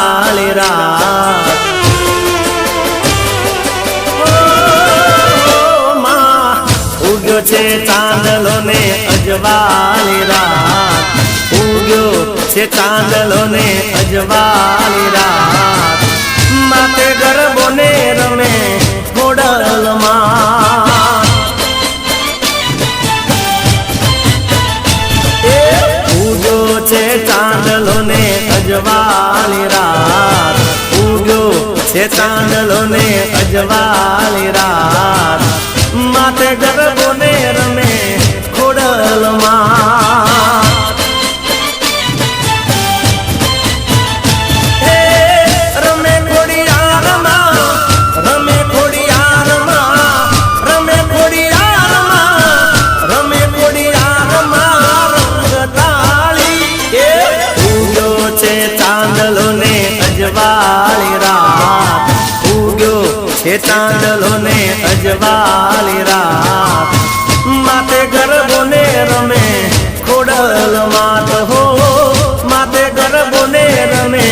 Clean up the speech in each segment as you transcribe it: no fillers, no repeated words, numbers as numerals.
અજવાળી રાત ઉગ્યો છે ચાંદલો ને અજવાળી રાત ઉગ્યો છે ચાંદલો ને અજવાળી રાત માથે ગરબો ને રમે ઘોડલમાં ઉગ્યો છે ચાંદલો ને અજવાળી રાત ઉગ્યો છે ચાંદલો ને અજવાળી રાત માથે ગરબો ને રમે ખોડલમાં રમે ખોડિયારમાં રમે ખોડિયારમાં રમે ખોડિયારમાં રમે ખોડિયારમાં રંગતાળી ઉગ્યો છે ચાંદલો ને અજવાળી રાત ઉગ્યો છે ચાંદલો ને અજવાળી રાત માથે ગરબો ને રમે ખોડલમાં હો માથે ગરબો ને રમે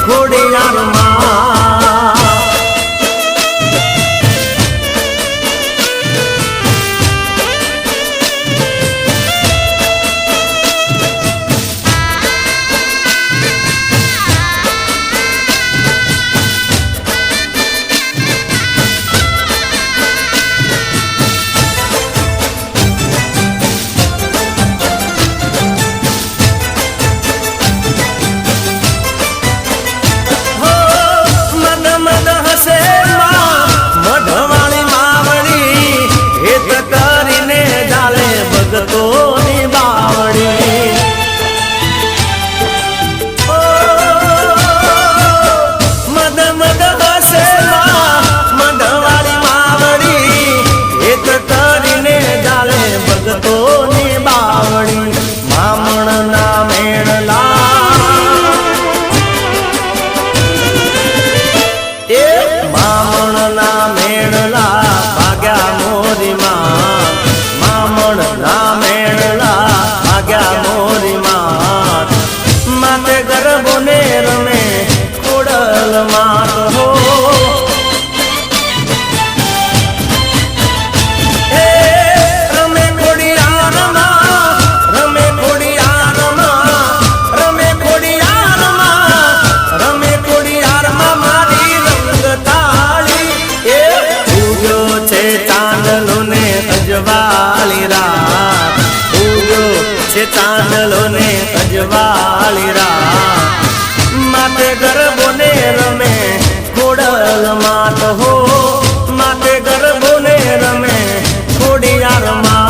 ખોડિયારમાં ભગતોની બાવડી મદ મદ હસે મઢવાળી માવડી એક કરીને ચાલે ભગતોની બાવડી મામણ ના મેળલા એ મામણ ના મેળલા ભાગ્યા મોરી માં મામણ ના મેળલા ભાગ્યા મોરી માં માથે ગરબો ને રમે ખોડલમાં હો રમે ખોડિયારમાં રમે ખોડિયારમાં રમે ખોડિયારમાં રમે ખોડિયારમાં મારી રંગતાળી ઉગ્યો છે ચાંદલો ને અજવાળી રાત ઉગ્યો છે ચાંદલો ને અજવાળી રાત માથે ગરબો ને રમે ખોડલમાં હો માથે ગરબો ને રમે ખોડિયારમાં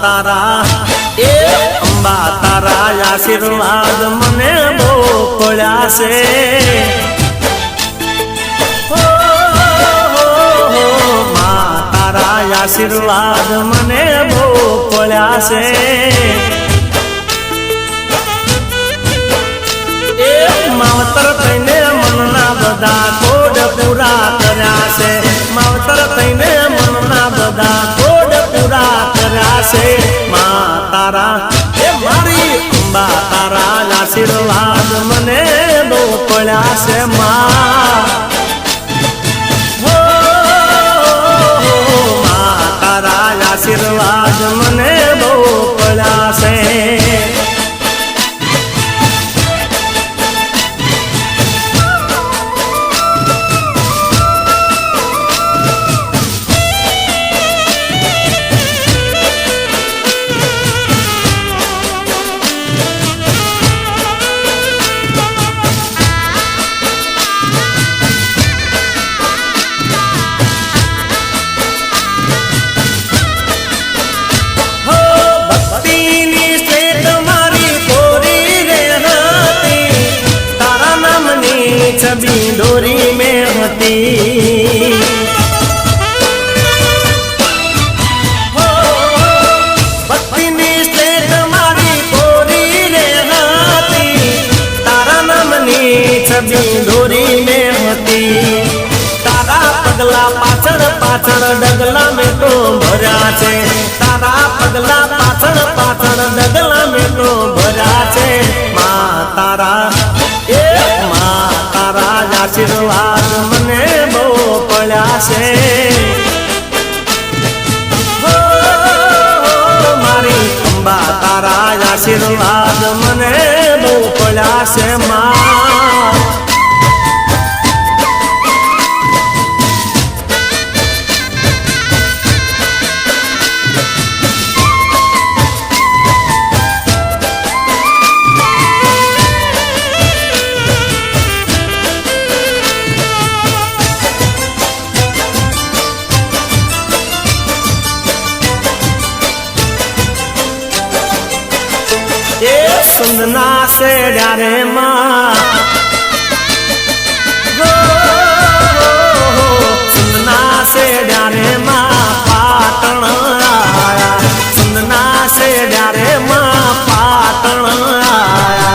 તારા એ અંબા તારા આશીર્વાદ મને બહુ પડ્યા છે મા તારા આશીર્વાદ મને બહુ પડ્યા છે એ માવતર થઈને મનના બધા કોડ પૂરા કર્યા છે માવતર થઈને મનના બધા કોડ પૂરા કર્યા છે મા તારા એ મારી અંબા તારા આશીર્વાદ મને બહુ પડ્યા છે મા તારા આશીર્વાદ મને બહુ પડ્યા છે દોરી મેં હતી ભક્તિની સ્લેટ મારી કોરી રે હતી તારા નામની છબી દોરી મેં હતી તારા પગલા પાછળ પાછળ ડગલા મેં તો ભર્યા છે તારા પગલા પાછળ પાછળ ડગલા મેં તો ભર્યા છે માં તારા આશીર્વાદ મને બહુ પડ્યા છે મારી અંબા તારા આશીર્વાદ મને બહુ પડ્યા છે માં सुंदना से डारे माँ सुंदना से डारे माँ पाटण आया सुंदना से डारे माँ पाटण आया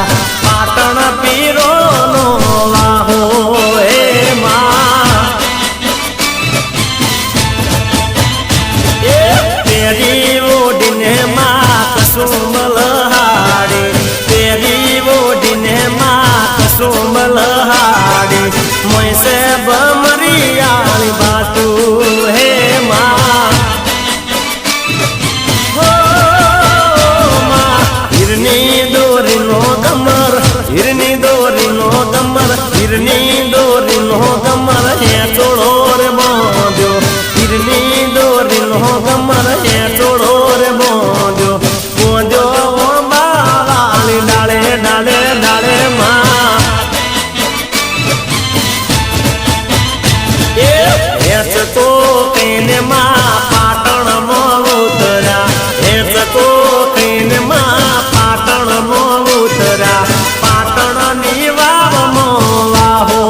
पाटण पीरो नो वाहो हे माँ तेरी ओढ़ने माँ कसुमल सोमलहाड़ी मैं से बमरियाली बातू हे माँ हो माँ हिरनी दोरी नो गमर हिरनी दोरी नो गमर हिरनी दोरी नो गमर हे छोड़ो रे बोंद्यो हिरनी दोरी नो गमर हे छोड़ो रे बोंद्यो बोंद्यो वो बालाली डाले डाले डाले माँ तो कहीं माँ पाटण मोतरा तो कहीं माँ पाटण मोतरा पाटण निवाव मोवाहो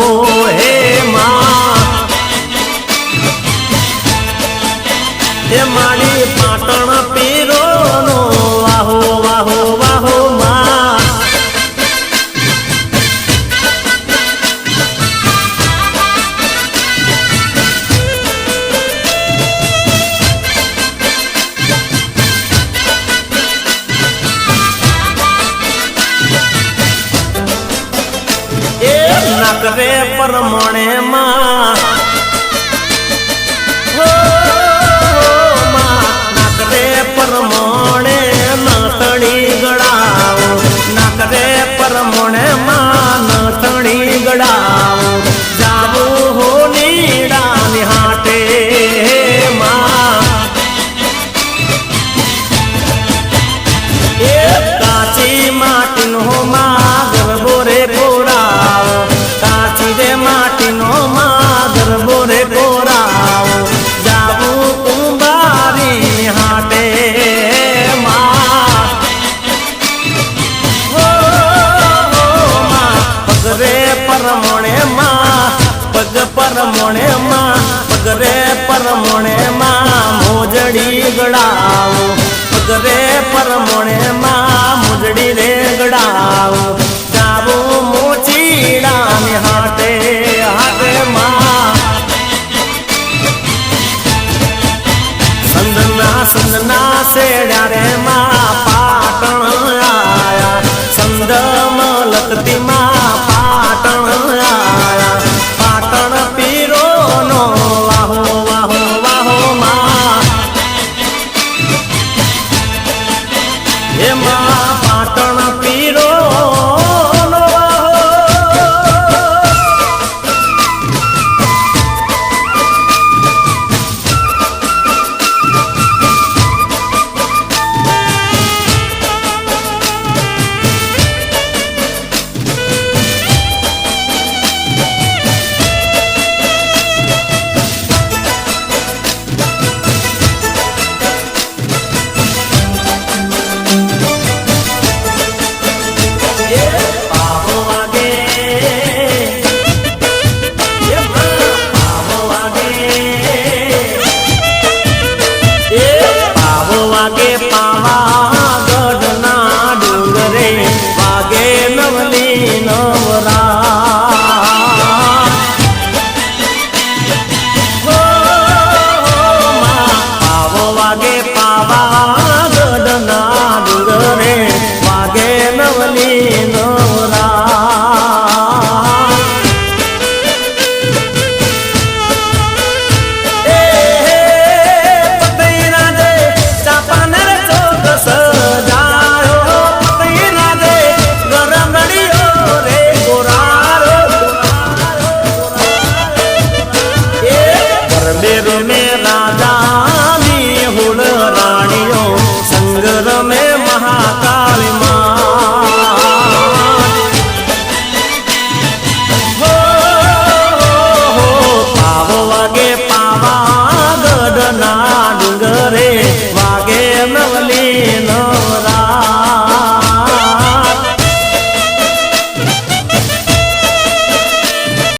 हे माँ हे माली पाटण पीरो नो वाहो वाहो वाहो माँ नकरे परमणे माँ हो माँ नकरे परमणे नथड़ी गड़ाओ नकरे परमणे माँ नथड़ी गड़ाओ जाबू हो नीड़ा निहाटे माँ काची माटिन हो माँ गरबो रे कोड़ाओ काची रे माटिनो माँ गरबो रे कोड़ाओ जाबू कुंबारी हाटे माँ हो माँ पगरे परमणे माँ पग परमणे माँ पगरे परमणे माँ मोजड़ी गड़ाओ पगरे परमणे माँ